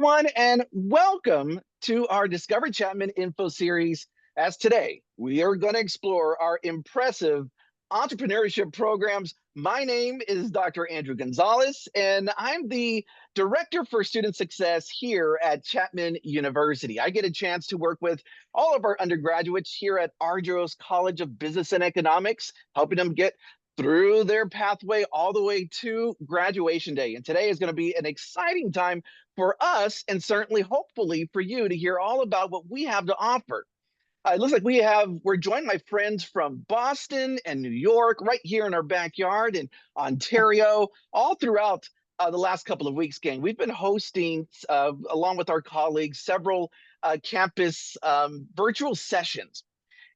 Everyone, and welcome to our Discover Chapman info series. As today, we are going to explore our impressive entrepreneurship programs. My name is Dr. Andrew Gonzalez, and I'm the Director for Student Success here at Chapman University. I get a chance to work with all of our undergraduates here at Ardros's College of Business and Economics, helping them get through their pathway all the way to graduation day. And today is going to be an exciting time for us, and certainly hopefully for you, to hear all about what we have to offer. It looks like we're joined by friends from Boston and New York, right here in our backyard, in Ontario, all throughout the last couple of weeks, gang. We've been hosting, along with our colleagues, several campus virtual sessions.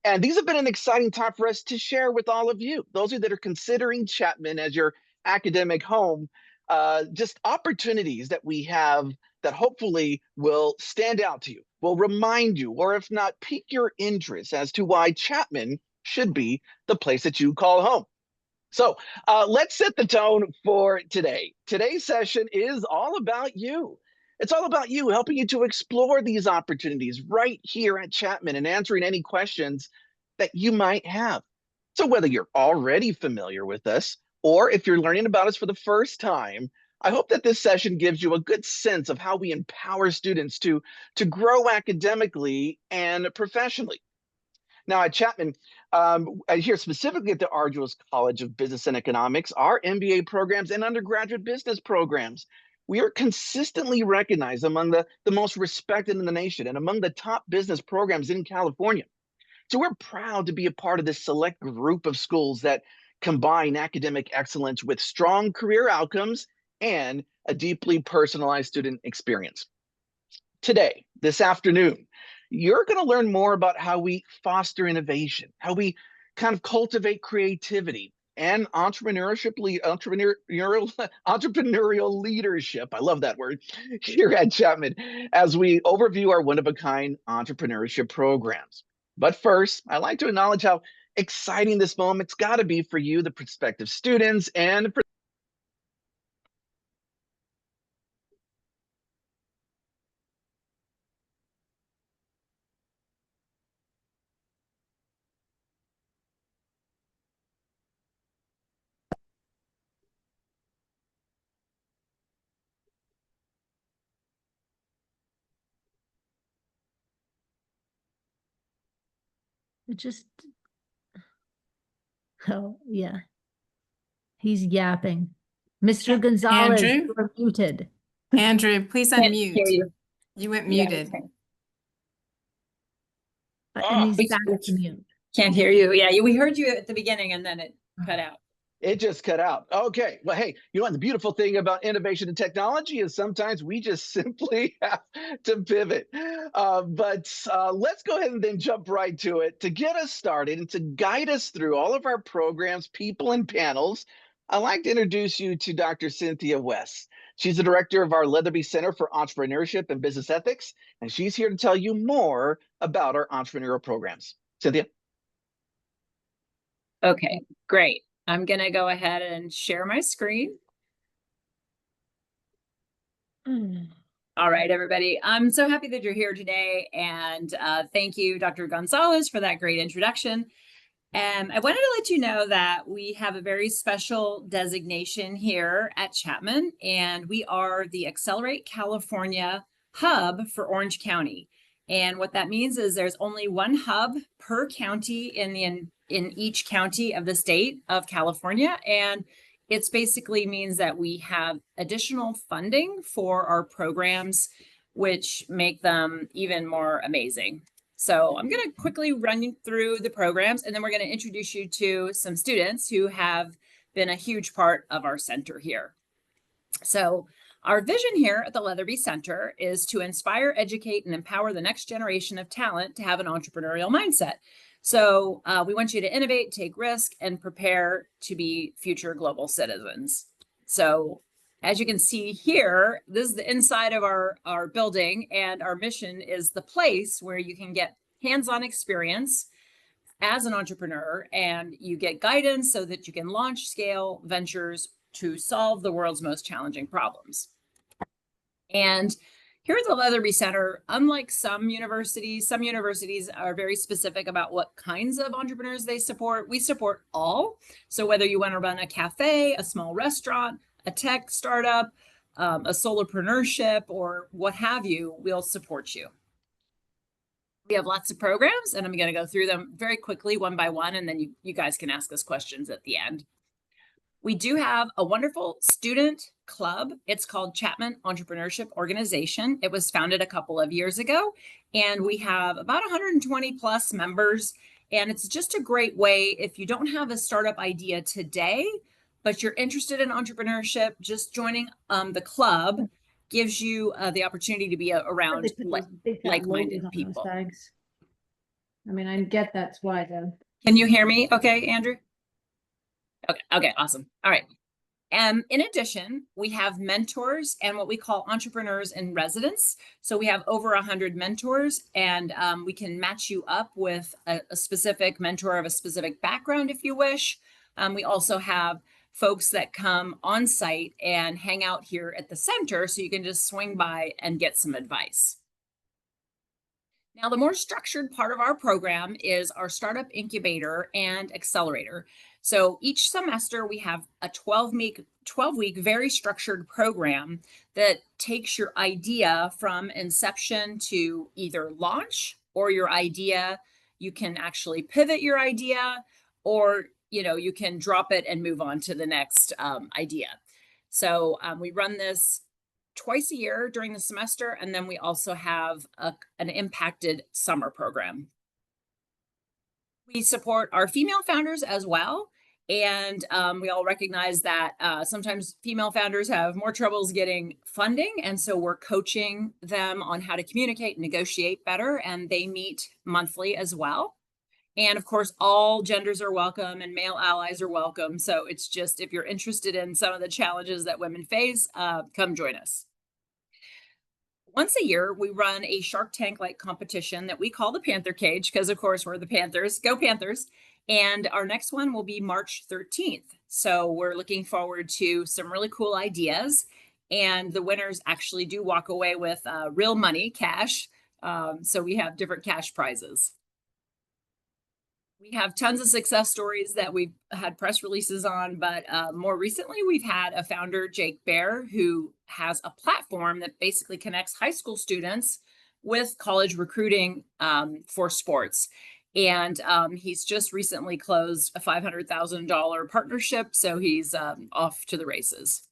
And these have been an exciting time for us to share with all of you, those of you that are considering Chapman as your academic home, just opportunities that we have that hopefully will stand out to you, will remind you, or if not, pique your interest as to why Chapman should be the place that you call home. So let's set the tone for today. Today's session is all about you. It's all about you, helping you to explore these opportunities right here at Chapman and answering any questions that you might have. So whether you're already familiar with us or if you're learning about us for the first time, I hope that this session gives you a good sense of how we empower students to grow academically and professionally. Now at Chapman, here specifically at the Ardros's College of Business and Economics, our MBA programs and undergraduate business programs, we are consistently recognized among the most respected in the nation and among the top business programs in California. So we're proud to be a part of this select group of schools that combine academic excellence with strong career outcomes and a deeply personalized student experience. Today, this afternoon, you're going to learn more about how we foster innovation, how we kind of cultivate creativity and entrepreneurial leadership. I love that word here at Chapman as we overview our one-of-a-kind entrepreneurship programs. But first, I'd like to acknowledge how exciting this moment's got to be for you, the prospective students, and for It just, oh, yeah. He's yapping. Mr. Gonzalez, Andrew? you're muted. Andrew, please Can't unmute. hear you. You went Yeah, muted. And he's back to mute. Can't hear you. Yeah, we heard you at the beginning and then it cut out. it just cut out. Okay. Well, hey, you know what? The beautiful thing about innovation and technology is sometimes we just simply have to pivot. But let's go ahead and then jump right to it. To get us started and to guide us through all of our programs, people, and panels, I'd like to introduce you to Dr. Cynthia West. She's the director of our Leatherby Center for Entrepreneurship and Business Ethics, and she's here to tell you more about our entrepreneurial programs. Cynthia? Okay, great. I'm going to go ahead and share my screen. All right, everybody. I'm so happy that you're here today. And thank you, Dr. Gonzalez, for that great introduction. And I wanted to let you know that we have a very special designation here at Chapman, and we are the Accelerate California hub for Orange County. And what that means is there's only one hub per county in each county of the state of California. And it basically means that we have additional funding for our programs, which make them even more amazing. So I'm going to quickly run you through the programs, and then we're going to introduce you to some students who have been a huge part of our center here. So our vision here at the Leatherby Center is to inspire, educate, and empower the next generation of talent to have an entrepreneurial mindset. So we want you to innovate, take risk, and prepare to be future global citizens. So as you can see here, this is the inside of our building, and our mission is the place where you can get hands-on experience as an entrepreneur, and you get guidance so that you can launch, scale ventures to solve the world's most challenging problems. And Here at the Leatherby Center, unlike some universities are very specific about what kinds of entrepreneurs they support. We support all. So whether you want to run a cafe, a small restaurant, a tech startup, a solopreneurship, or what have you, we'll support you. We have lots of programs, and I'm going to go through them very quickly, one by one, and then you guys can ask us questions at the end. We do have a wonderful student club. It's called Chapman Entrepreneurship Organization. It was founded a couple of years ago, and we have about 120 plus members. And it's just a great way, if you don't have a startup idea today, but you're interested in entrepreneurship, just joining the club gives you the opportunity to be around like-minded people. I mean, I get that's why though. Can you hear me okay, Andrew? Okay, awesome. All right. In addition, we have mentors and what we call entrepreneurs in residence. So we have over 100 mentors, and we can match you up with a specific mentor of a specific background if you wish. We also have folks that come on site and hang out here at the center, so you can just swing by and get some advice. Now, the more structured part of our program is our startup incubator and accelerator. So each semester we have a 12-week very structured program that takes your idea from inception to either launch, or your idea, you can actually pivot your idea, or you can drop it and move on to the next idea. So we run this twice a year during the semester, and then we also have an impacted summer program. We support our female founders as well, and we all recognize that sometimes female founders have more troubles getting funding, and so we're coaching them on how to communicate and negotiate better, and they meet monthly as well. And of course, all genders are welcome and male allies are welcome. So it's just, if you're interested in some of the challenges that women face, come join us. Once a year, we run a Shark Tank-like competition that we call the Panther Cage, because of course we're the Panthers. Go Panthers. And our next one will be March 13th. So we're looking forward to some really cool ideas. And the winners actually do walk away with real money, cash. So we have different cash prizes. We have tons of success stories that we've had press releases on, but more recently we've had a founder, Jake Bear, who has a platform that basically connects high school students with college recruiting for sports. And he's just recently closed a $500,000 partnership, so he's off to the races.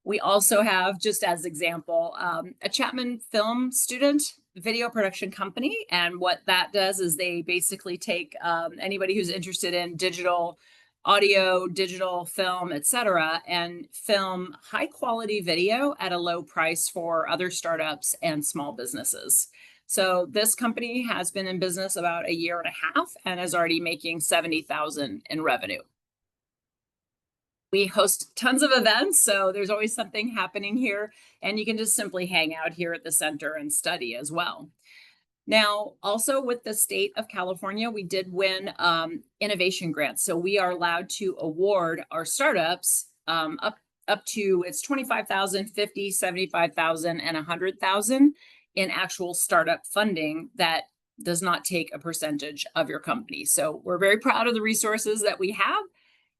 We also have, just as example, a Chapman film student video production company. And what that does is they basically take anybody who's interested in digital audio, digital film, etc., and film high quality video at a low price for other startups and small businesses. So this company has been in business about a year and a half and is already making $70,000 in revenue. We host tons of events, so there's always something happening here, and you can just simply hang out here at the center and study as well. Now, also with the state of California, we did win innovation grants. So we are allowed to award our startups up to, it's $25,000, $50,000, $75,000, and $100,000 in actual startup funding that does not take a percentage of your company. So we're very proud of the resources that we have.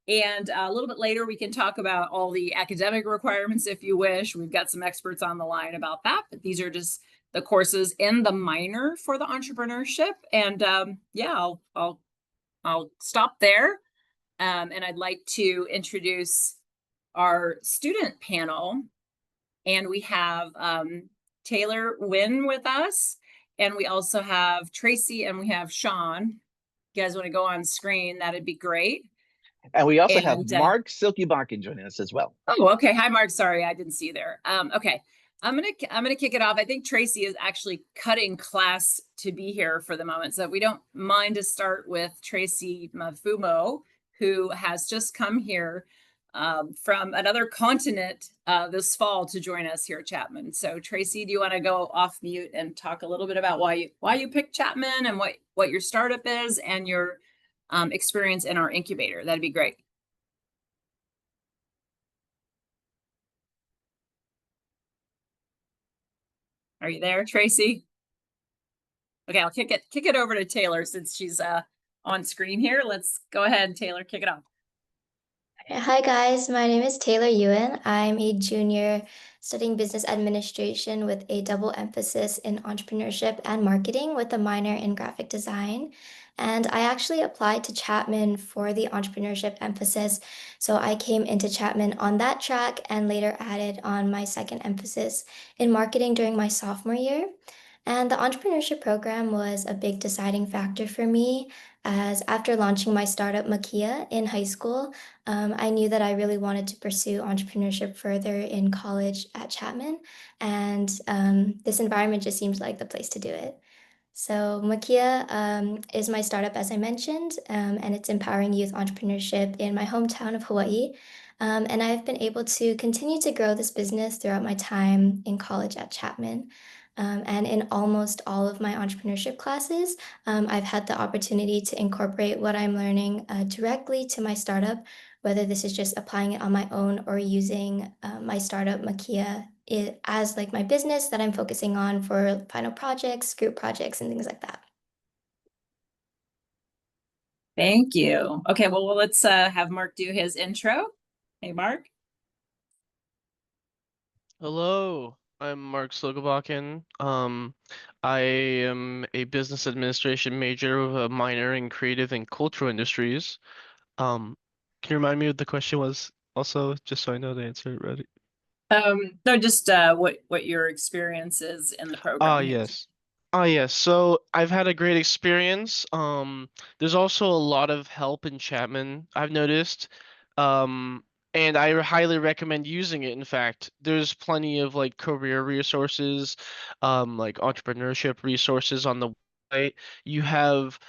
And a little bit later, we can talk about all the academic requirements if you wish. We've got some experts on the line about that, but these are just the courses in the minor for the entrepreneurship. And yeah, I'll stop there. And I'd like to introduce our student panel. And we have Taylor Wynn with us. And we also have Tracy and we have Sean. If you guys want to go on screen, that'd be great. And we also have Mark Silkebakken joining us as well. Oh, okay. Hi, Mark. Sorry, I didn't see you there. Okay, I'm gonna kick it off. I think Tracy is actually cutting class to be here for the moment, so if we don't mind to start with Tracy Mafumo, who has just come here from another continent this fall to join us here at Chapman. So, Tracy, do you want to go off mute and talk a little bit about why you picked Chapman and what your startup is and your experience in our incubator? That'd be great. Are you there, Tracy? Okay, I'll kick it over to Taylor since she's on screen here. Let's go ahead, Taylor, kick it off. Hi guys, my name is Taylor Ewan. I'm a junior studying business administration with a double emphasis in entrepreneurship and marketing with a minor in graphic design. And I actually applied to Chapman for the entrepreneurship emphasis. So I came into Chapman on that track and later added on my second emphasis in marketing during my sophomore year. And the entrepreneurship program was a big deciding factor for me, as after launching my startup Makia in high school, I knew that I really wanted to pursue entrepreneurship further in college at Chapman, and this environment just seemed like the place to do it. So Makia is my startup, as I mentioned, and it's empowering youth entrepreneurship in my hometown of Hawaii. And I've been able to continue to grow this business throughout my time in college at Chapman. And in almost all of my entrepreneurship classes, I've had the opportunity to incorporate what I'm learning directly to my startup, whether this is just applying it on my own or using my startup Makia as like my business that I'm focusing on for final projects, group projects, and things like that. Thank you. Okay, well, let's have Mark do his intro. Hey, Mark. Hello, I'm Mark Slogovakin. I am a business administration major with a minor in creative and cultural industries. Can you remind me what the question was also, just so I know the answer right? No, just what your experience is in the Ah, program. yes. Ah, yes. So I've had a great experience. There's also a lot of help in Chapman, I've noticed. Um, and I highly recommend using it. In fact, there's plenty of like career resources, like entrepreneurship resources on the website. You have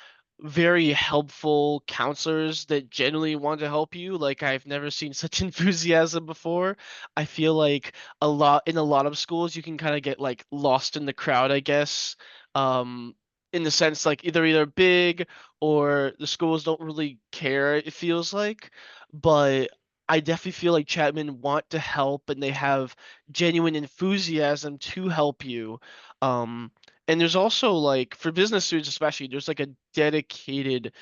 very helpful counselors that genuinely want to help you. Like I've never seen such enthusiasm before. I feel like a lot of schools you can kind of get like lost in the crowd, I guess. In the sense like either big or the schools don't really care, it feels like. But I definitely feel like Chapman want to help and they have genuine enthusiasm to help you. Um, and there's also like for business students especially, there's like a dedicated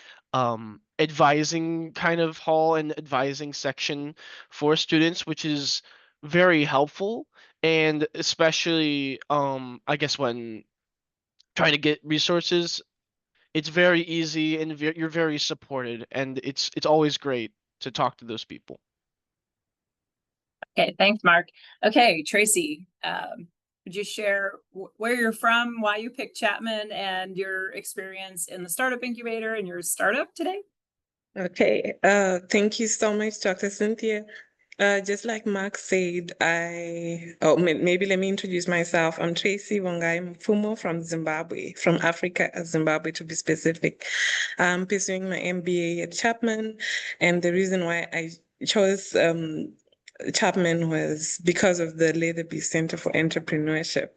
advising kind of hall and advising section for students, which is very helpful. And especially I guess when trying to get resources, it's very easy and you're very supported, and it's always great to talk to those people. Okay, thanks, Mark. Okay, Tracy, would you share where you're from, why you picked Chapman, and your experience in the startup incubator and your startup today? Okay, thank you so much, Dr. Cynthia. Just like Mark said, maybe let me introduce myself. I'm Tracy Wangai Mfumo from Zimbabwe, from Africa, Zimbabwe to be specific. I'm pursuing my MBA at Chapman, and the reason why I chose Chapman was because of the Leatherby Center for Entrepreneurship.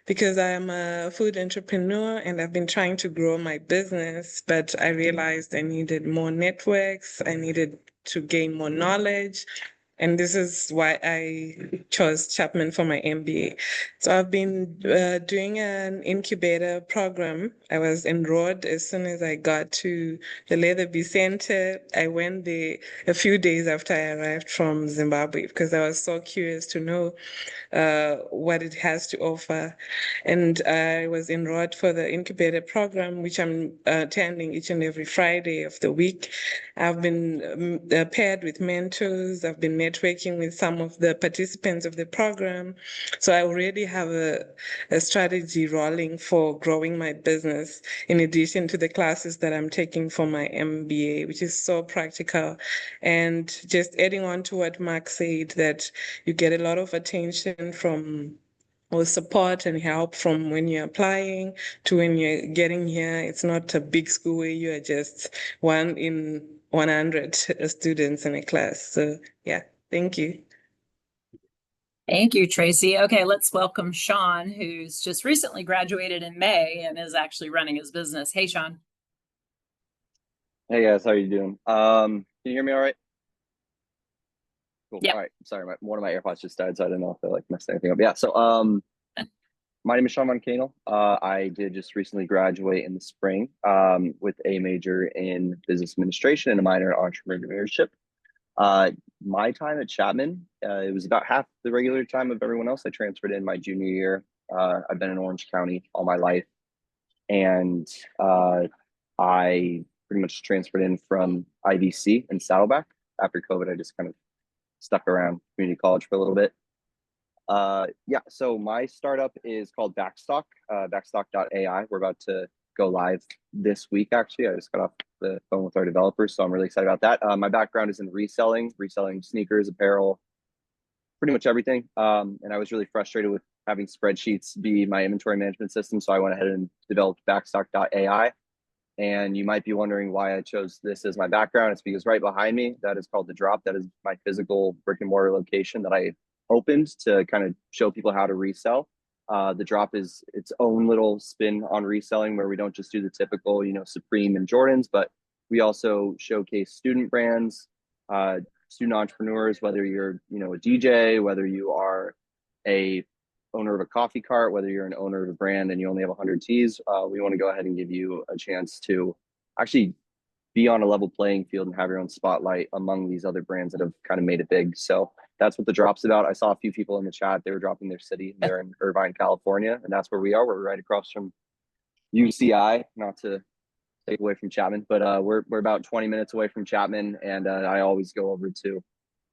Because I am a food entrepreneur and I've been trying to grow my business, but I realized I needed more networks, I needed to gain more knowledge. And this is why I chose Chapman for my MBA. So I've been doing an incubator program. I was enrolled as soon as I got to the Leatherby Center. I went there a few days after I arrived from Zimbabwe because I was so curious to know what it has to offer. And I was enrolled for the incubator program, which I'm attending each and every Friday of the week. I've been paired with mentors. I've been networking with some of the participants of the program. So I already have a strategy rolling for growing my business, in addition to the classes that I'm taking for my MBA, which is so practical. And just adding on to what Mark said, that you get a lot of attention from or support and help from when you're applying to when you're getting here. It's not a big school where you are just one in 100 students in a class. So yeah, thank you. Thank you, Tracy. Okay, let's welcome Sean, who's just recently graduated in May and is actually running his business. Hey, Sean. Hey guys, how are you doing? Can you hear me all right? Cool. Yeah. All right. Sorry, one of my AirPods just died, so I didn't know if I like messed anything up. Yeah. So My name is Sean Von Kanel. I did just recently graduate in the spring with a major in business administration and a minor in entrepreneurship. My time at Chapman, it was about half the regular time of everyone else. I transferred in my junior year. I've been in Orange County all my life, and I pretty much transferred in from IVC in Saddleback. After COVID, I just kind of stuck around community college for a little bit. Yeah, so my startup is called Backstock, backstock.ai. We're about to go live this week, actually. I just got off the phone with our developers, so I'm really excited about that. My background is in reselling sneakers, apparel, pretty much everything. And I was really frustrated with having spreadsheets be my inventory management system, so I went ahead and developed backstock.ai. And you might be wondering why I chose this as my background. It's because right behind me, that is called The Drop. That is my physical brick and mortar location that I opened to kind of show people how to resell. The Drop is its own little spin on reselling, where we don't just do the typical, Supreme and Jordans, but we also showcase student brands, student entrepreneurs, whether you're, a DJ, whether you are a owner of a coffee cart, whether you're an owner of a brand and you only have 100 teas, we want to go ahead and give you a chance to actually be on a level playing field and have your own spotlight among these other brands that have kind of made it big. So that's what The Drop's about. I saw a few people in the chat, they were dropping their city. They're in Irvine, California, and that's where we are. We're right across from UCI, not to take away from Chapman, but we're about 20 minutes away from Chapman, and I always go over to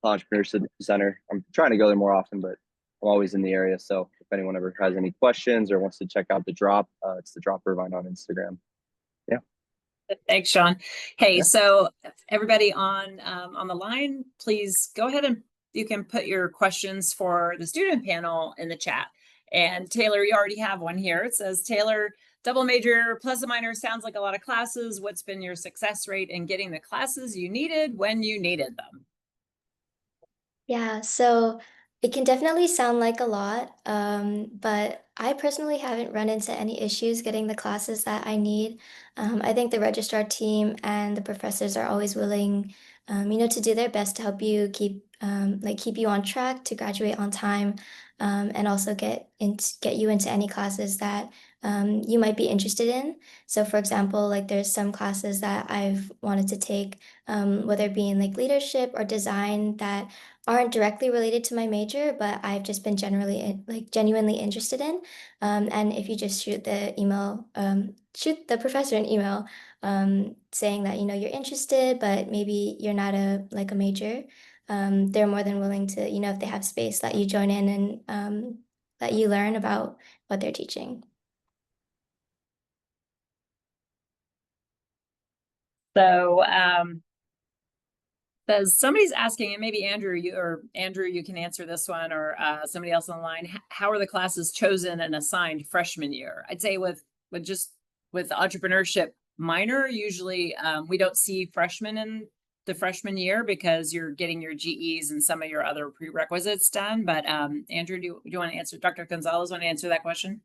Entrepreneurship Center. I'm trying to go there more often, but I'm always in the area. So if anyone ever has any questions or wants to check out The Drop, it's The Drop Irvine on Instagram. Yeah. Thanks, Sean. Hey, Yeah. so everybody on the line, please go ahead and you can put your questions for the student panel in the chat. And Taylor, you already have one here. It says, Taylor, double major plus a minor sounds like a lot of classes. What's been your success rate in getting the classes you needed when you needed them? Yeah, so it can definitely sound like a lot, but I personally haven't run into any issues getting the classes that I need. I think the registrar team and the professors are always willing, to do their best to help you keep you on track to graduate on time, and also get you into any classes that you might be interested in. So, for example, like there's some classes that I've wanted to take, whether it be in like leadership or design that aren't directly related to my major, but I've just been genuinely interested in. And if you just shoot the professor an email, saying that, you're interested, but maybe you're not a major, they're more than willing to, if they have space, let you join in and let you learn about what they're teaching. So somebody's asking, and maybe Andrew, you can answer this one, or somebody else on the line. How are the classes chosen and assigned freshman year? I'd say with entrepreneurship minor, usually we don't see freshmen in the freshman year because you're getting your GEs and some of your other prerequisites done. But Andrew, do you want to answer? Dr. Gonzalez, want to answer that question?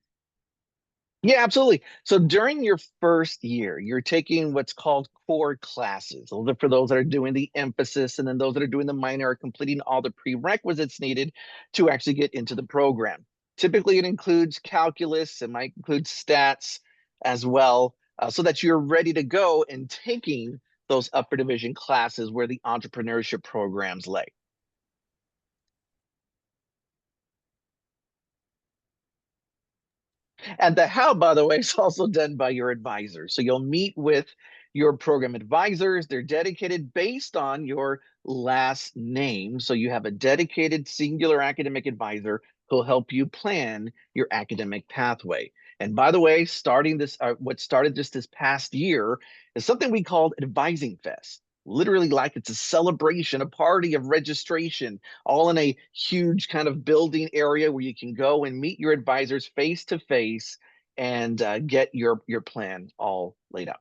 Yeah, absolutely. So during your first year, you're taking what's called core classes. Those are for those that are doing the emphasis, and then those that are doing the minor are completing all the prerequisites needed to actually get into the program. Typically, it includes calculus, it might include stats as well, so that you're ready to go and taking those upper division classes where the entrepreneurship programs lay. And the how, by the way, is also done by your advisor. So you'll meet with your program advisors. They're dedicated based on your last name. So you have a dedicated singular academic advisor who'll help you plan your academic pathway. And by the way, what started just this past year is something we called Advising Fest. Literally, like it's a celebration, a party of registration, all in a huge kind of building area where you can go and meet your advisors face to face and get your plan all laid out.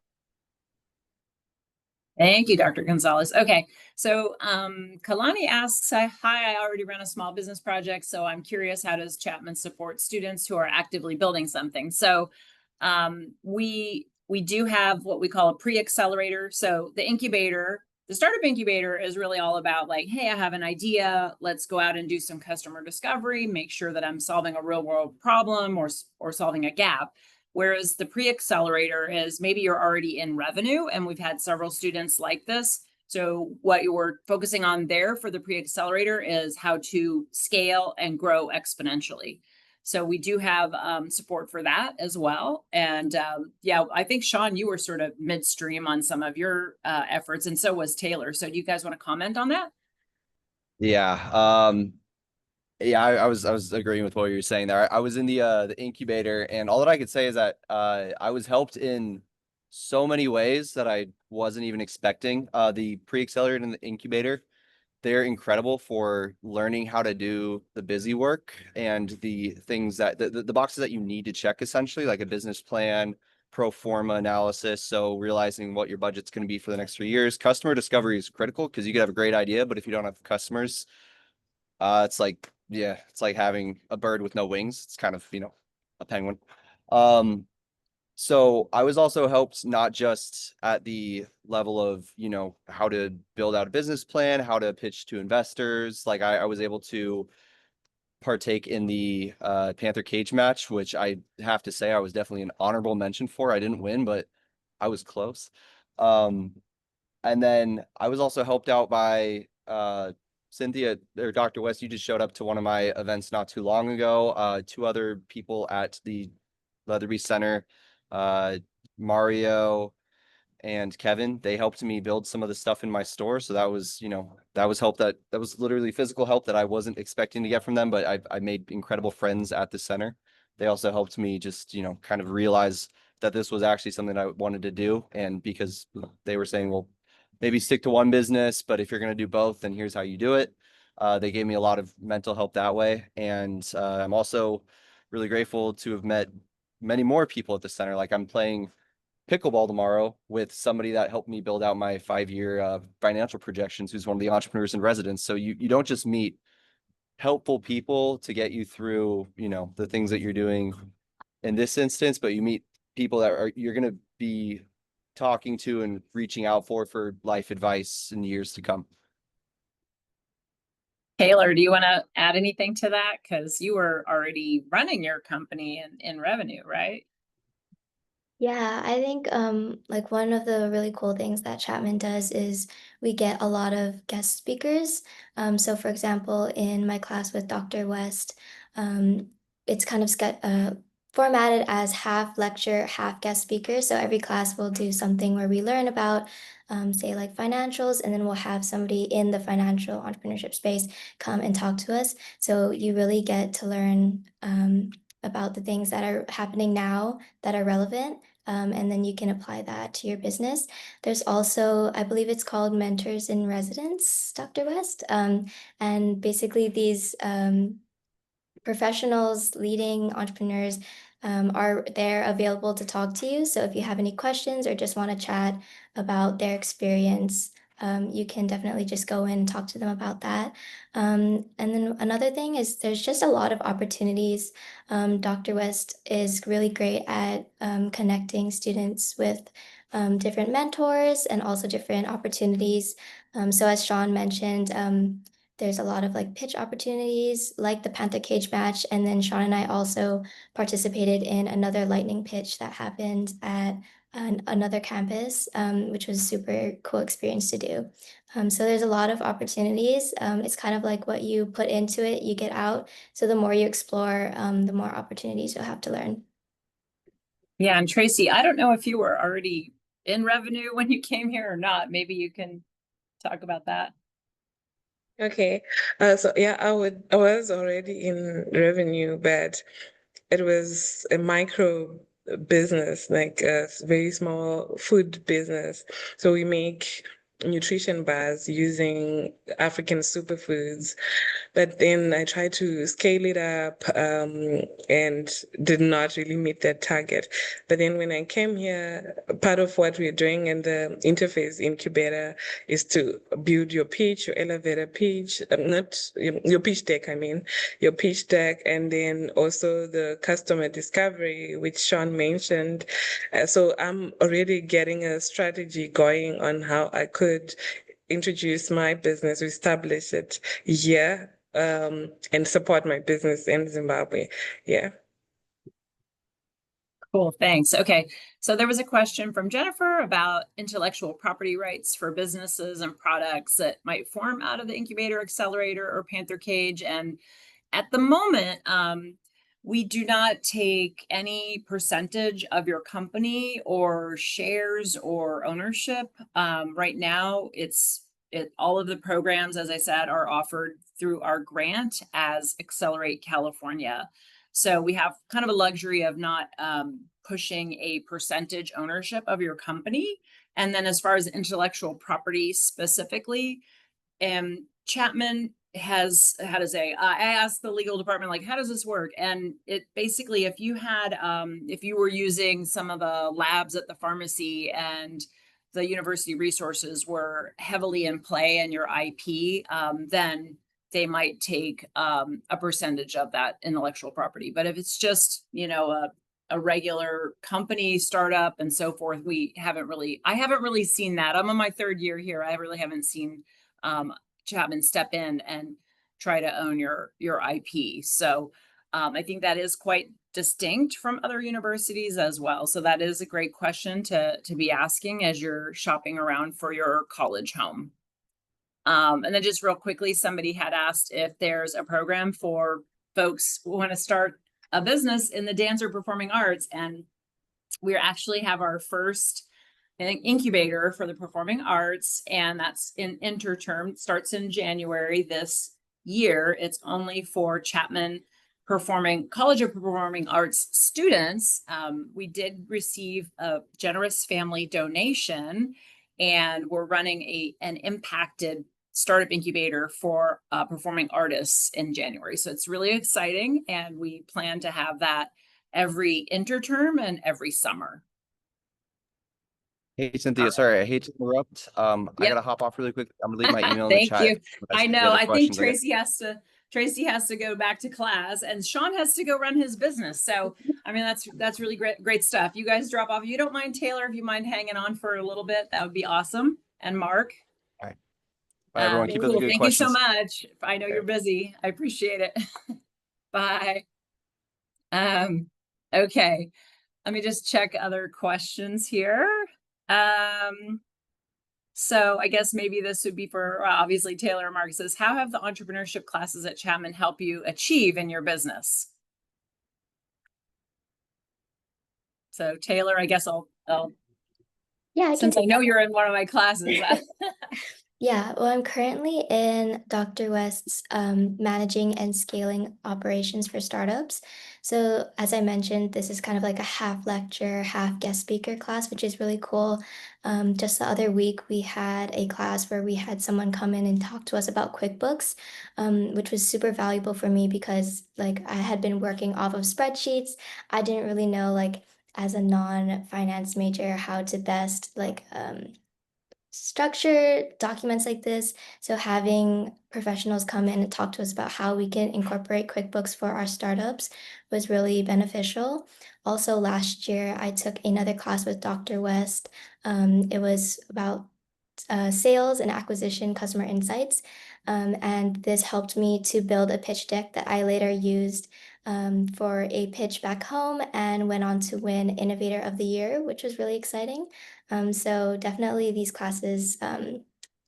Thank you, Dr. Gonzalez. Okay, so Kalani asks, hi, I already run a small business project, so I'm curious, how does Chapman support students who are actively building something? So we do have what we call a pre-accelerator. So the incubator the startup incubator is really all about like, hey, I have an idea. Let's go out and do some customer discovery, make sure that I'm solving a real world problem or solving a gap. Whereas the pre-accelerator is maybe you're already in revenue, and we've had several students like this. So what you're focusing on there for the pre-accelerator is how to scale and grow exponentially. So we do have support for that as well. And yeah, I think Sean, you were sort of midstream on some of your efforts, and so was Taylor. So do you guys want to comment on that? Yeah. Yeah, I was agreeing with what you were saying there. I was in the incubator, and all that I could say is that I was helped in so many ways that I wasn't even expecting. The pre-accelerator and the incubator, they're incredible for learning how to do the busy work and the things that the boxes that you need to check, essentially, like a business plan, pro forma analysis. So realizing what your budget's going to be for the next 3 years. Customer discovery is critical because you could have a great idea, but if you don't have customers, it's like, yeah, it's like having a bird with no wings. It's kind of, a penguin. So I was also helped not just at the level of, how to build out a business plan, how to pitch to investors. Like I was able to partake in the Panther cage match, which I have to say I was definitely an honorable mention for. I didn't win, but I was close. And then I was also helped out by Cynthia or Dr. West. You just showed up to one of my events not too long ago. 2 other people at the Leatherby Center, Mario and Kevin, they helped me build some of the stuff in my store. So that was, that was help that was literally physical help that I wasn't expecting to get from them, but I made incredible friends at the center. They also helped me just, kind of realize that this was actually something I wanted to do. And because they were saying, well, maybe stick to one business, but if you're going to do both, then here's how you do it. They gave me a lot of mental help that way. And I'm also really grateful to have met many more people at the center. Like I'm playing pickleball tomorrow with somebody that helped me build out my 5-year financial projections, who's one of the entrepreneurs in residence. So you don't just meet helpful people to get you through, the things that you're doing in this instance, but you meet people that you're going to be talking to and reaching out for life advice in years to come. Taylor, do you want to add anything to that? Because you were already running your company in revenue, right? Yeah, I think like one of the really cool things that Chapman does is we get a lot of guest speakers. So for example, in my class with Dr. West, it's kind of formatted as half lecture, half guest speaker. So every class will do something where we learn about, say like financials, and then we'll have somebody in the financial entrepreneurship space come and talk to us. So you really get to learn about the things that are happening now that are relevant. And then you can apply that to your business. There's also, I believe it's called Mentors in Residence, Dr. West. And basically these professionals, leading entrepreneurs are there available to talk to you. So if you have any questions or just want to chat about their experience, you can definitely just go in and talk to them about that. And then another thing is there's just a lot of opportunities. Dr. West is really great at connecting students with different mentors and also different opportunities. So as Sean mentioned, there's a lot of like pitch opportunities like the Panther Cage match. And then Sean and I also participated in another lightning pitch that happened at another campus, which was a super cool experience to do. So there's a lot of opportunities. It's kind of like what you put into it, you get out. So the more you explore, the more opportunities you'll have to learn. Yeah, and Tracy, I don't know if you were already in revenue when you came here or not. Maybe you can talk about that. Okay. So yeah, I was already in revenue, but it was a micro business, like a very small food business. So we make nutrition bars using African superfoods. But then I tried to scale it up and did not really meet that target. But then when I came here, part of what we're doing in the interface incubator is to build your pitch, your elevator pitch, not your pitch deck, I mean, your pitch deck, and then also the customer discovery, which Sean mentioned. So I'm already getting a strategy going on how I could introduce my business, establish it here, and support my business in Zimbabwe. Yeah. Cool, thanks. Okay, so there was a question from Jennifer about intellectual property rights for businesses and products that might form out of the incubator, accelerator, or Panther Cage. And at the moment, we do not take any percentage of your company or shares or ownership. Right now, all of the programs, as I said, are offered through our grant as Accelerate California. So we have kind of a luxury of not pushing a percentage ownership of your company. And then as far as intellectual property specifically, Chapman has, how to say, I asked the legal department, like, how does this work? And it basically, if you had, if you were using some of the labs at the pharmacy and the university resources were heavily in play in your IP, then they might take a percentage of that intellectual property. But if it's just, you know, a regular company startup and so forth, I haven't really seen that. I'm on my 3rd year here. I really haven't seen Chapman step in and try to own your IP. So I think that is quite distinct from other universities as well. So that is a great question to be asking as you're shopping around for your college home. And then just real quickly, somebody had asked if there's a program for folks who want to start a business in the dance or performing arts. And we actually have our first incubator for the performing arts, and that's in interterm, starts in January this year. It's only for Chapman College of Performing Arts students. We did receive a generous family donation, and we're running an impacted startup incubator for performing artists in January. So it's really exciting, and we plan to have that every interterm and every summer. Hey, Cynthia, sorry, I hate to interrupt. I Yep. gotta hop off really quick. I'm gonna leave my email in the Thank chat. you. I know. I think questions, I got- Tracy has to go back to class, and Sean has to go run his business. So, I mean, that's really great stuff. You guys drop off. If you don't mind, Taylor, if you mind hanging on for a little bit, that would be awesome. And Mark. All right. Bye, everyone. Keep those good Thank questions. you so much. I know you're busy. I appreciate it. Bye. Okay. Let me just check other questions here. So I guess maybe this would be for obviously Taylor or Mark. Says, how have the entrepreneurship classes at Chapman help you achieve in your business? So Taylor, I guess I'll Yeah, since I know you're in one of my classes. Yeah, well, I'm currently in Dr. West's managing and scaling operations for startups. So, as I mentioned, this is kind of like a half lecture, half guest speaker class, which is really cool. Just the other week, we had a class where we had someone come in and talk to us about QuickBooks, which was super valuable for me because, like, I had been working off of spreadsheets. I didn't really know, like, as a non-finance major, how to best like structure documents like this. So having professionals come in and talk to us about how we can incorporate QuickBooks for our startups was really beneficial. Also, last year I took another class with Dr. West. It was about sales and acquisition customer insights. And this helped me to build a pitch deck that I later used for a pitch back home and went on to win Innovator of the Year, which was really exciting. So definitely these classes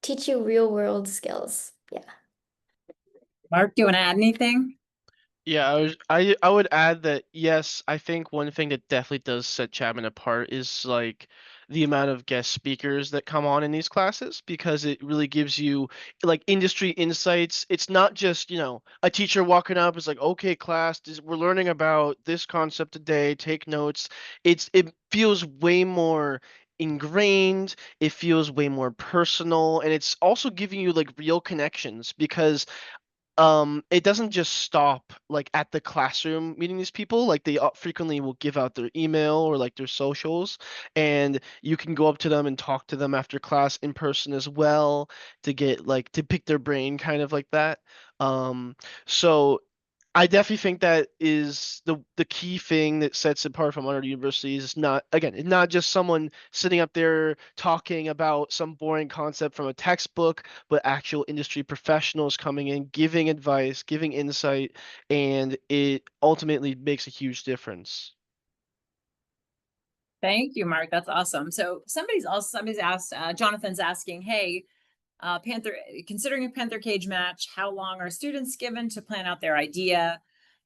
teach you real world skills. Yeah. Mark, do you want to add anything? Yeah, I would add that yes, I think one thing that definitely does set Chapman apart is like the amount of guest speakers that come on in these classes because it really gives you like industry insights. It's not just, a teacher walking up is like, "Okay, class, we're learning about this concept today, take notes." It feels way more ingrained, it feels way more personal, and it's also giving you like real connections because it doesn't just stop like at the classroom meeting these people. Like they frequently will give out their email or like their socials, and you can go up to them and talk to them after class in person as well to get like to pick their brain kind of like that. So I definitely think that is the key thing that sets it apart from other universities. It's not just someone sitting up there talking about some boring concept from a textbook, but actual industry professionals coming in, giving advice, giving insight, and it ultimately makes a huge difference. Thank you, Mark. That's awesome. So somebody's asked, Jonathan's asking, hey, considering a Panther cage match, how long are students given to plan out their idea?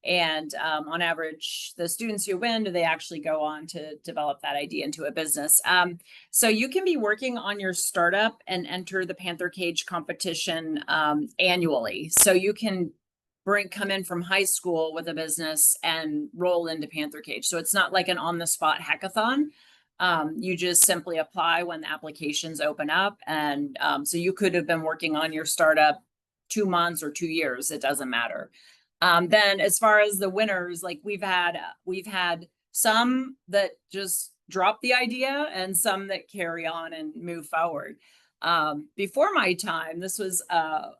And on average, the students who win, do they actually go on to develop that idea into a business? So you can be working on your startup and enter the Panther cage competition annually. So you can come in from high school with a business and roll into Panther Cage. So it's not like an on the spot hackathon. You just simply apply when the applications open up. And so you could have been working on your startup 2 months or 2 years, it doesn't matter. Then as far as the winners, like we've had some that just drop the idea and some that carry on and move forward. Before my time, this was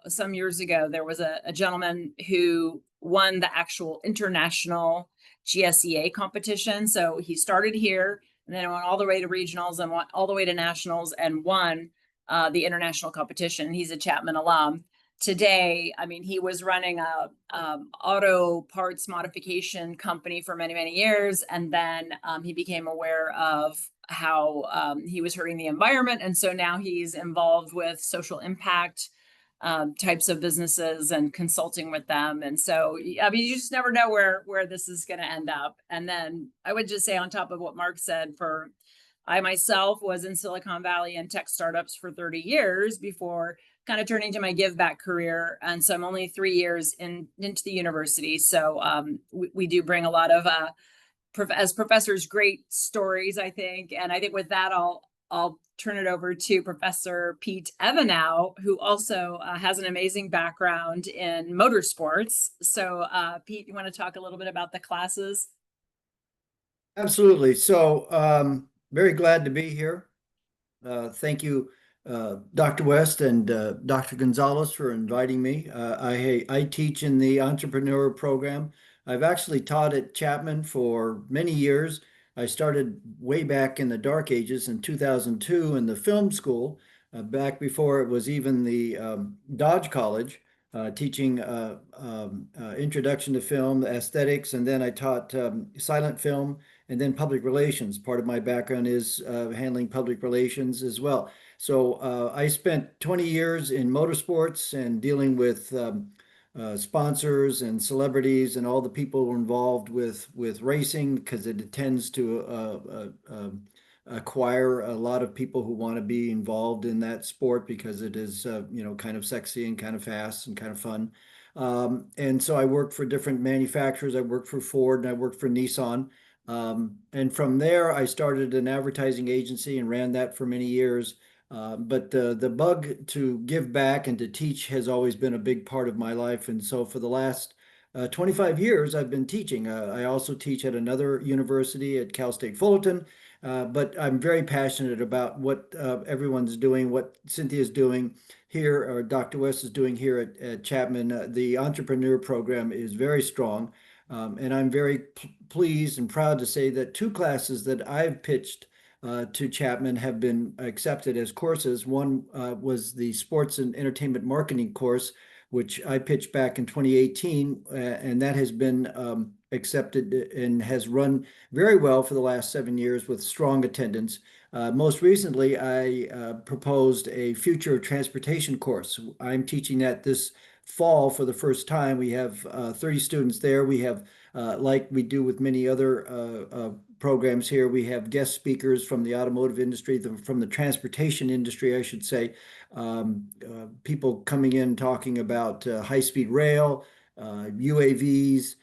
some years ago, there was a gentleman who won the actual international GSEA competition. So he started here and then went all the way to regionals and went all the way to nationals and won the international competition. He's a Chapman alum. Today, I mean, he was running a auto parts modification company for many, many years. And then he became aware of how he was hurting the environment. And so now he's involved with social impact types of businesses and consulting with them. And so, I mean, you just never know where this is going to end up. And then I would just say on top of what Mark said, I myself was in Silicon Valley and tech startups for 30 years before kind of turning to my give back career. And so I'm only 3 years into the university. So we do bring a lot of, as professors, great stories, I think. And I think with that, I'll turn it over to Professor Pete Evanow, who also has an amazing background in motorsports. So Pete, you want to talk a little bit about the classes? Absolutely. So very glad to be here. Thank you, Dr. West and Dr. Gonzalez for inviting me. I teach in the entrepreneur program. I've actually taught at Chapman for many years. I started way back in the dark ages in 2002 in the film school, back before it was even the Dodge College, teaching introduction to film, aesthetics, and then I taught silent film and then public relations. Part of my background is handling public relations as well. So I spent 20 years in motorsports and dealing with sponsors and celebrities and all the people involved with racing, because it tends to acquire a lot of people who want to be involved in that sport because it is kind of sexy and kind of fast and kind of fun. And so I worked for different manufacturers. I worked for Ford and I worked for Nissan. And from there, I started an advertising agency and ran that for many years. But the bug to give back and to teach has always been a big part of my life. And so for the last 25 years, I've been teaching. I also teach at another university at Cal State Fullerton. But I'm very passionate about what everyone's doing, what Cynthia's doing here, or Dr. West is doing here at Chapman. The entrepreneur program is very strong. And I'm very pleased and proud to say that 2 classes that I've pitched to Chapman have been accepted as courses. One was the sports and entertainment marketing course, which I pitched back in 2018, and that has been accepted and has run very well for the last 7 years with strong attendance. Most recently, I proposed a future transportation course. I'm teaching that this fall for the first time. We have 30 students there. We have, like we do with many other programs here, we have guest speakers from the automotive industry, from the transportation industry, I should say, people coming in talking about high-speed rail, UAVs,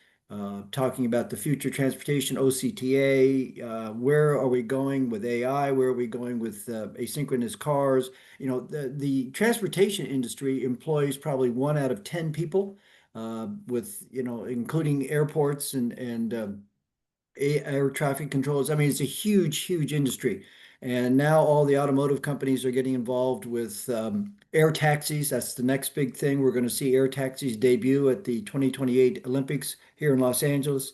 talking about the future transportation, OCTA, where are we going with AI, where are we going with asynchronous cars. The transportation industry employs probably 1 out of 10 people, with including airports and air traffic controllers. I mean, it's a huge, huge industry. And now all the automotive companies are getting involved with air taxis. That's the next big thing. We're going to see air taxis debut at the 2028 Olympics here in Los Angeles.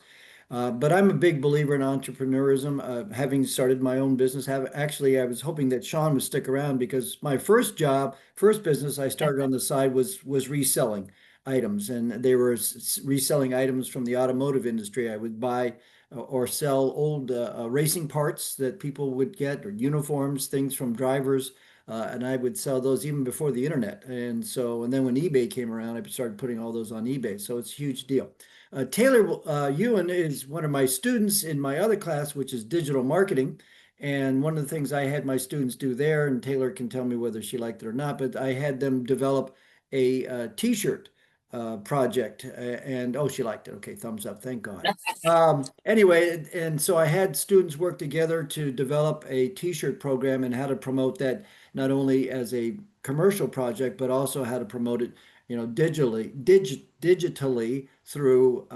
But I'm a big believer in entrepreneurism. Having started my own business, actually, I was hoping that Sean would stick around because my first job, first business I started on the side was reselling items, and they were reselling items from the automotive industry. I would buy or sell old racing parts that people would get, or uniforms, things from drivers. And I would sell those even before the internet. And so, and then when eBay came around, I started putting all those on eBay. So it's a huge deal. Taylor Ewan is one of my students in my other class, which is digital marketing. And one of the things I had my students do there, and Taylor can tell me whether she liked it or not, but I had them develop a t-shirt project. And oh, she liked it. Okay, thumbs up. Thank God. Anyway, and so I had students work together to develop a t-shirt program and how to promote that not only as a commercial project, but also how to promote it, digitally through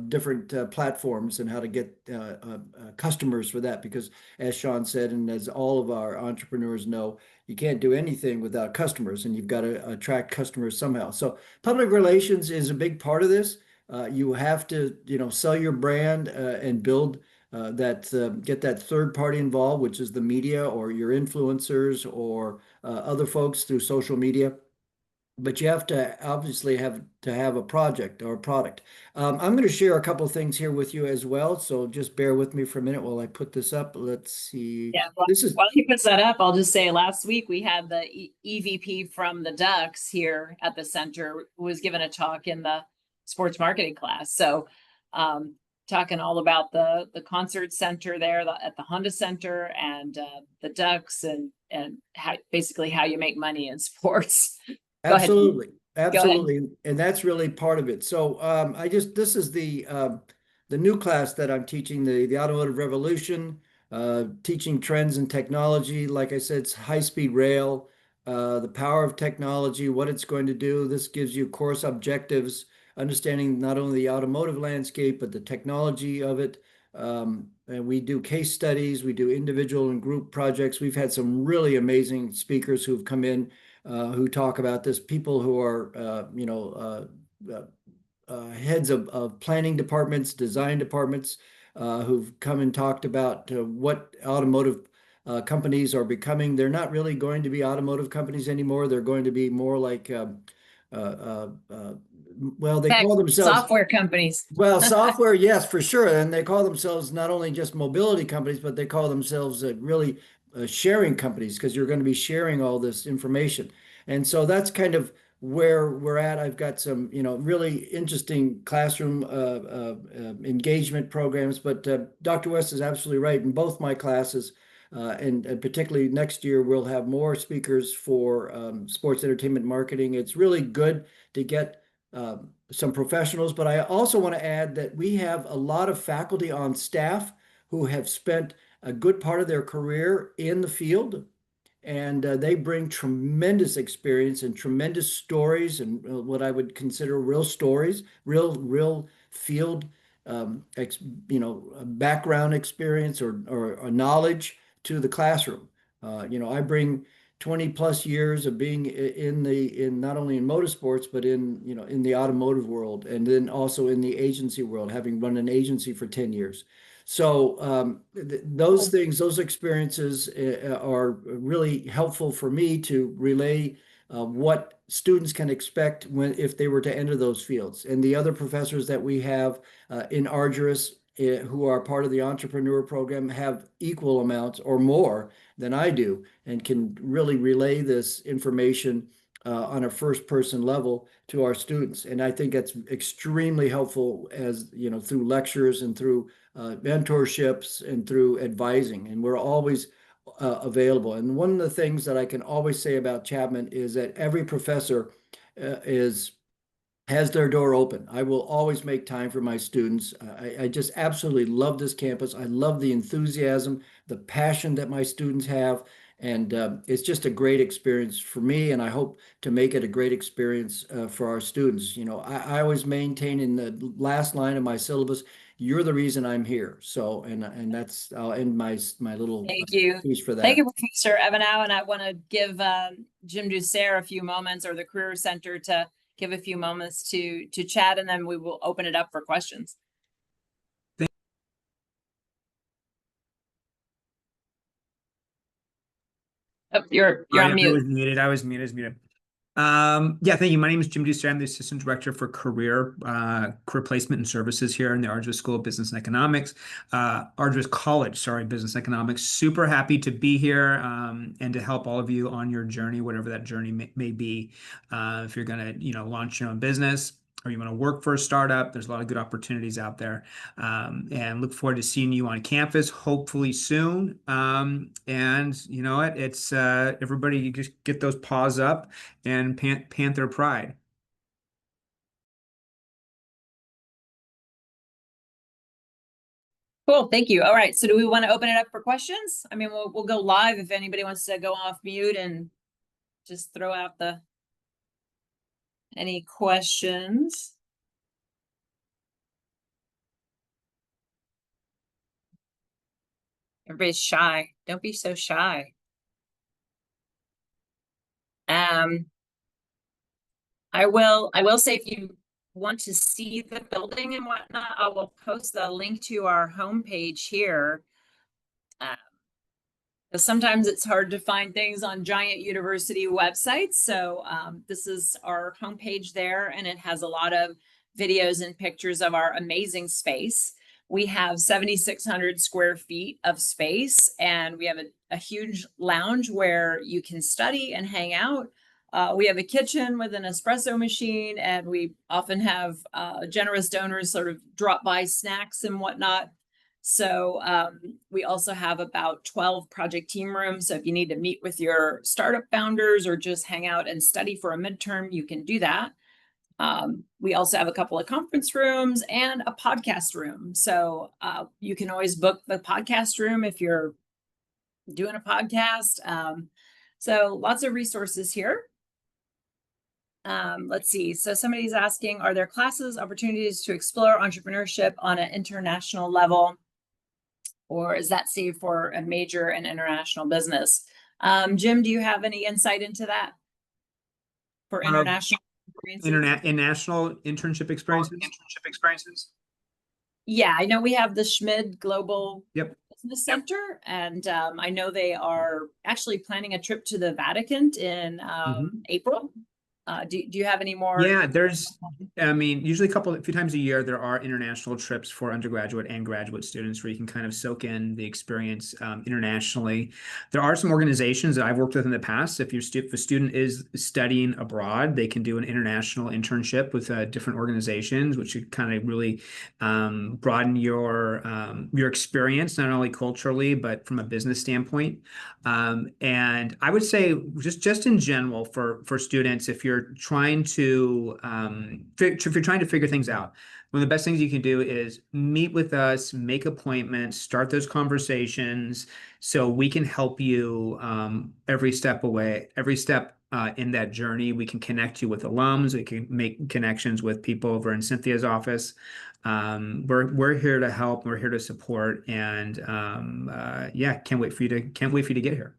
different platforms, and how to get customers for that. Because as Sean said, and as all of our entrepreneurs know, you can't do anything without customers, and you've got to attract customers somehow. So public relations is a big part of this. You have to, sell your brand and build get that third party involved, which is the media or your influencers or other folks through social media. But you have to obviously have a project or a product. I'm going to share a couple of things here with you as well. So just bear with me for a minute while I put this up. Let's see. Yeah, This is while he puts that up, I'll just say last week we had the EVP from the Ducks here at the center, who was given a talk in the sports marketing class. So talking all about the concert center there at the Honda Center, and the Ducks, and how basically how you make money in sports. absolutely, absolutely, and that's really part of it. So this is the new class that I'm teaching, the automotive revolution, teaching trends and technology. Like I said, it's high-speed rail, the power of technology, what it's going to do. This gives you course objectives, understanding not only the automotive landscape, but the technology of it. And we do case studies, we do individual and group projects. We've had some really amazing speakers who've come in who talk about this, people who are, heads of planning departments, design departments, who've come and talked about what automotive companies are becoming. They're not really going to be automotive companies anymore. They're going to be more like, well, they call themselves software companies. Well, software, yes, for sure. And they call themselves not only just mobility companies, but they call themselves really sharing companies, because you're going to be sharing all this information. And so that's kind of where we're at. I've got some, really interesting classroom engagement programs. But Dr. West is absolutely right. In both my classes, and particularly next year, we'll have more speakers for sports entertainment marketing. It's really good to get some professionals, but I also want to add that we have a lot of faculty on staff who have spent a good part of their career in the field, and they bring tremendous experience and tremendous stories, and what I would consider real stories, real field, background experience or knowledge to the classroom. I bring 20 plus years of being in not only in motorsports, but in the automotive world, and then also in the agency world, having run an agency for 10 years. So those things, those experiences are really helpful for me to relay what students can expect if they were to enter those fields. And the other professors that we have in Arduous, who are part of the entrepreneur program, have equal amounts or more than I do, and can really relay this information on a first person level to our students. And I think that's extremely helpful, as through lectures and through mentorships and through advising. And we're always available. And one of the things that I can always say about Chapman is that every professor has their door open. I will always make time for my students. I just absolutely love this campus. I love the enthusiasm, the passion that my students have. And it's just a great experience for me, and I hope to make it a great experience for our students. I always maintain in the last line of my syllabus, you're the reason I'm here. So, and that's, I'll end my little Thank you. piece for that. Thank you, Professor Evanow. And I want to give Jim Dussert a few moments, or the Career Center, to give a few moments to chat, and then we will open it up for questions. Oh, you're on mute. I was muted. Yeah, thank you. My name is Jim Dussert. I'm the Assistant Director for Career Placement and Services here in the Ardress School of Business and Economics, Ardress College, sorry, Business Economics. Super happy to be here and to help all of you on your journey, whatever that journey may be. If you're going to, launch your own business, or you want to work for a startup, there's a lot of good opportunities out there. And look forward to seeing you on campus, hopefully soon. And you know what? It's everybody, you just get those paws up and Panther pride. Cool, thank you. All right, so do we want to open it up for questions? I mean, we'll go live if anybody wants to go off mute and just throw out any questions. Everybody's shy. Don't be so shy. I will say, if you want to see the building and whatnot, I will post the link to our homepage here. Because sometimes it's hard to find things on giant university websites. So this is our homepage there, and it has a lot of videos and pictures of our amazing space. We have 7,600 square feet of space, and we have a huge lounge where you can study and hang out. We have a kitchen with an espresso machine, and we often have generous donors sort of drop by snacks and whatnot. So we also have about 12 project team rooms. So if you need to meet with your startup founders or just hang out and study for a midterm, you can do that. We also have a couple of conference rooms and a podcast room. So you can always book the podcast room if you're doing a podcast. So lots of resources here. Let's see. So somebody's asking, are there classes, opportunities to explore entrepreneurship on an international level? Or is that saved for a major and international business? Jim, do you have any insight into that for international international internship experiences? Yeah, I know we have the Schmid Global Business Yep. Center, and I know they are actually planning a trip to the Vatican in April. Do you have any more? Yeah, usually a few times a year, there are international trips for undergraduate and graduate students where you can kind of soak in the experience internationally. There are some organizations that I've worked with in the past. If a student is studying abroad, they can do an international internship with different organizations, which would kind of really broaden your experience, not only culturally, but from a business standpoint. And I would say just in general for students, if you're trying to figure things out, one of the best things you can do is meet with us, make appointments, start those conversations, so we can help you every step in that journey. We can connect you with alums. We can make connections with people over in Cynthia's office. We're here to help. We're here to support, and can't wait for you to get here.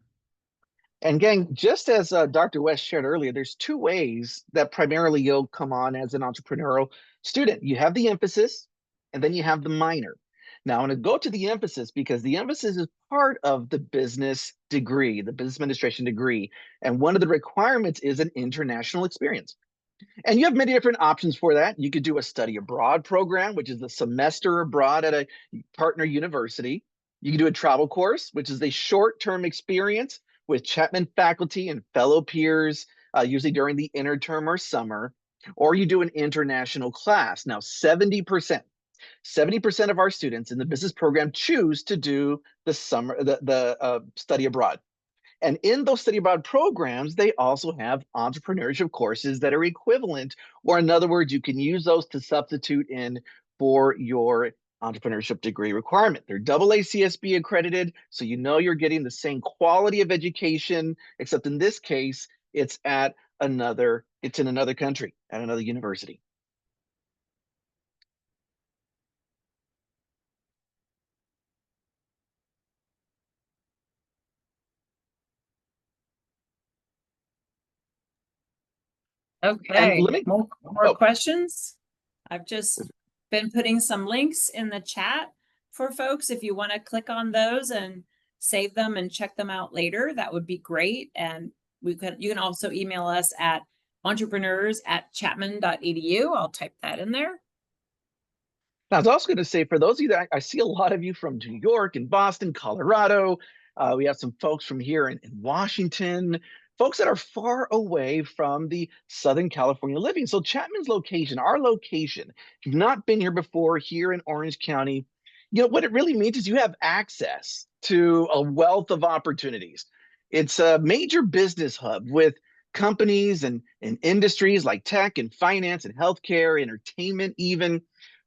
And gang, just as Dr. West shared earlier, there's two ways that primarily you'll come on as an entrepreneurial student. You have the emphasis, and then you have the minor. Now, I'm going to go to the emphasis because the emphasis is part of the business degree, the business administration degree. And one of the requirements is an international experience. And you have many different options for that. You could do a study abroad program, which is a semester abroad at a partner university. You can do a travel course, which is a short-term experience with Chapman faculty and fellow peers, usually during the interterm or summer. Or you do an international class. Now, 70% of our students in the business program choose to do the study abroad. And in those study abroad programs, they also have entrepreneurship courses that are equivalent, or in other words, you can use those to substitute in for your entrepreneurship degree requirement. They're AACSB accredited, so you know you're getting the same quality of education, except in this case, it's in another country, at another university. Okay, let me- more oh. questions? I've just been putting some links in the chat for folks. If you want to click on those and save them and check them out later, that would be great. And you can also email us at entrepreneurs@chapman.edu. I'll type that in there. Now, I was also going to say, for those of you that I see a lot of you from New York and Boston, Colorado, we have some folks from here in Washington, folks that are far away from the Southern California living. So Chapman's location, our location, if you've not been here before, here in Orange County, what it really means is you have access to a wealth of opportunities. It's a major business hub with companies and industries like tech and finance and healthcare, entertainment even.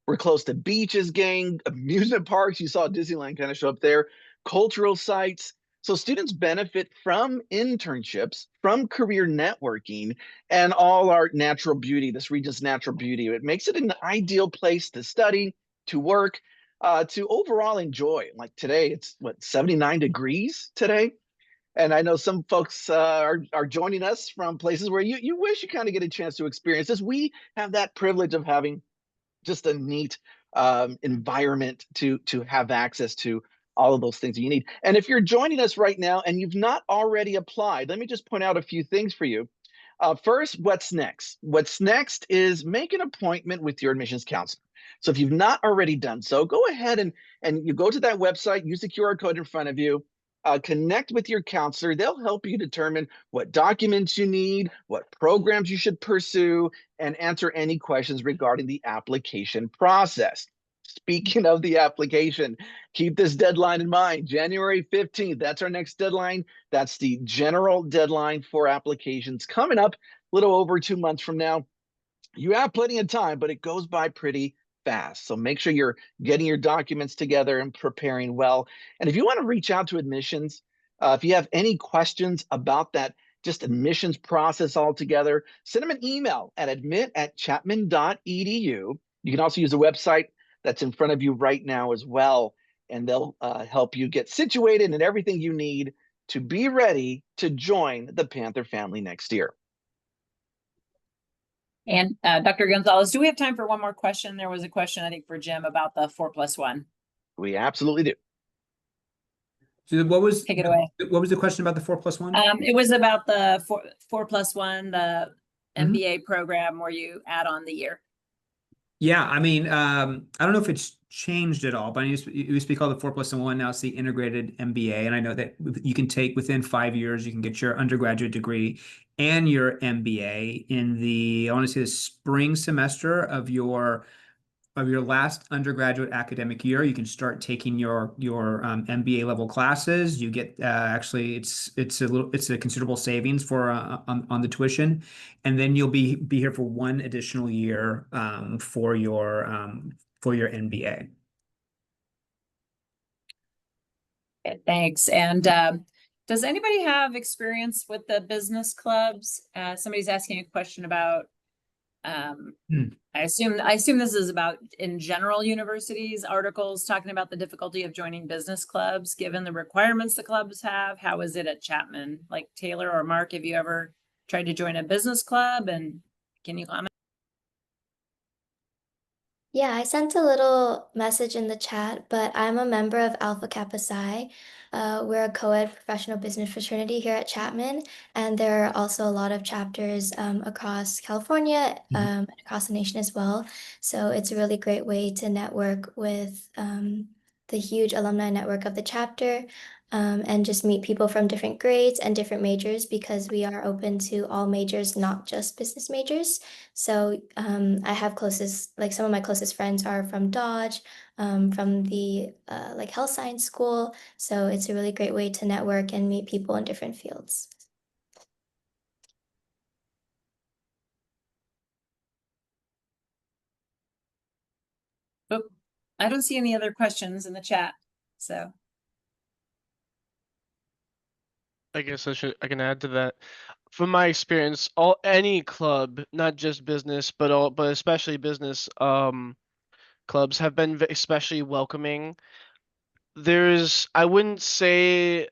We're close to beaches, gang, amusement parks. You saw Disneyland kind of show up there, cultural sites. So students benefit from internships, from career networking, and all our natural beauty, this region's natural beauty. It makes it an ideal place to study, to work, to overall enjoy. Like today, it's what, 79 degrees today? And I know some folks are joining us from places where you wish you kind of get a chance to experience this. We have that privilege of having just a neat environment to have access to all of those things that you need. And if you're joining us right now and you've not already applied, let me just point out a few things for you. First, what's next? What's next is make an appointment with your admissions counselor. So if you've not already done so, go ahead and you go to that website, use the QR code in front of you, connect with your counselor. They'll help you determine what documents you need, what programs you should pursue, and answer any questions regarding the application process. Speaking of the application, keep this deadline in mind. January 15th, that's our next deadline. That's the general deadline for applications coming up a little over 2 months from now. You have plenty of time, but it goes by pretty fast. So make sure you're getting your documents together and preparing well. And if you want to reach out to admissions, if you have any questions about that just admissions process altogether, send them an email at admit@chapman.edu. You can also use the website that's in front of you right now as well, and they'll help you get situated and everything you need to be ready to join the Panther family next year. And Dr. Gonzalez, do we have time for one more question? There was a question, I think, for Jim about the 4+1. We absolutely do. So what was Take it away. What was the question about the 4+1? It was about the 4+1, the MBA program where you add on the year. Yeah, I mean, I don't know if it's changed at all, but it used to be called the 4+1. Now it's the integrated MBA. And I know that you can take within 5 years, you can get your undergraduate degree and your MBA in I want to say the spring semester of your last undergraduate academic year. You can start taking your MBA level classes. You get actually it's a considerable savings for on the tuition, and then you'll be here for one additional year for your MBA. Okay, thanks. And does anybody have experience with the business clubs? Somebody's asking a question about I assume this is about in general universities, articles talking about the difficulty of joining business clubs, given the requirements the clubs have. How is it at Chapman? Like Taylor or Mark, have you ever tried to join a business club, and can you comment? Yeah, I sent a little message in the chat, but I'm a member of Alpha Kappa Psi. We're a co-ed professional business fraternity here at Chapman, and there are also a lot of chapters across California and across the nation as well. So it's a really great way to network with the huge alumni network of the chapter, and just meet people from different grades and different majors, because we are open to all majors, not just business majors. So I have some of my closest friends are from Dodge, from the like health science school. So it's a really great way to network and meet people in different fields. Oh, I don't see any other questions in the chat, so. I guess I can add to that. From my experience, any club, not just business, but especially business clubs have been especially welcoming. I wouldn't say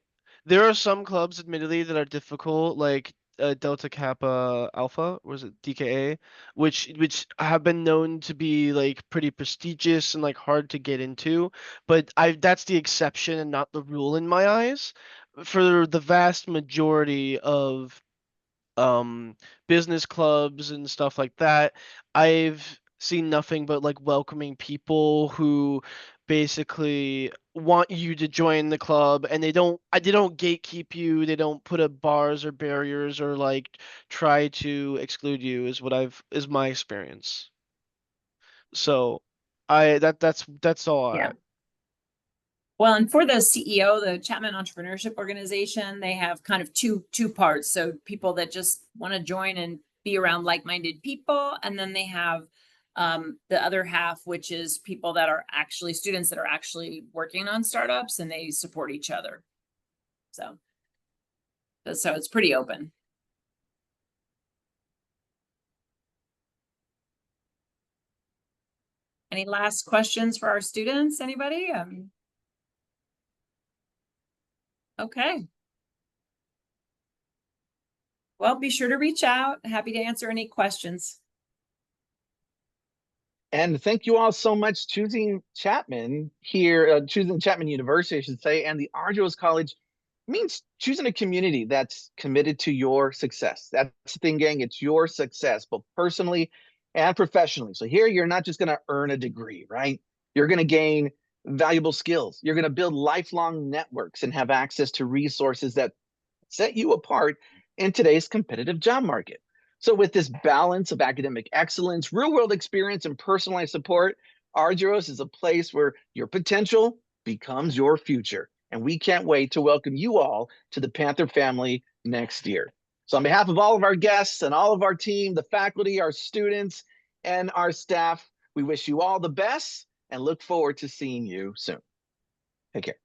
there are some clubs, admittedly, that are difficult. Like Delta Kappa Alpha, or was it DKA, which have been known to be like pretty prestigious and like hard to get into, but that's the exception and not the rule in my eyes. For the vast majority of business clubs and stuff like that, I've seen nothing but like welcoming people who basically want you to join the club, and they don't gatekeep you, they don't put up bars or barriers or like try to exclude you, is my experience. So that's all Yeah. Well, and for the CEO, the Chapman Entrepreneurship Organization, they have kind of two parts. So people that just want to join and be around like-minded people, and then they have the other half, which is people that are actually students that are actually working on startups, and they support each other. So it's pretty open. Any last questions for our students? Anybody? Okay. Well, be sure to reach out. Happy to answer any questions. And thank you all so much choosing Chapman here, choosing Chapman University, I should say, and the Arduous College means choosing a community that's committed to your success. That's the thing, gang. It's your success, both personally and professionally. So here you're not just going to earn a degree, right? You're going to gain valuable skills. You're going to build lifelong networks and have access to resources that set you apart in today's competitive job market. So with this balance of academic excellence, real-world experience, and personalized support, Arduous is a place where your potential becomes your future. And we can't wait to welcome you all to the Panther family next year. So on behalf of all of our guests and all of our team, the faculty, our students, and our staff, we wish you all the best and look forward to seeing you soon. Take care.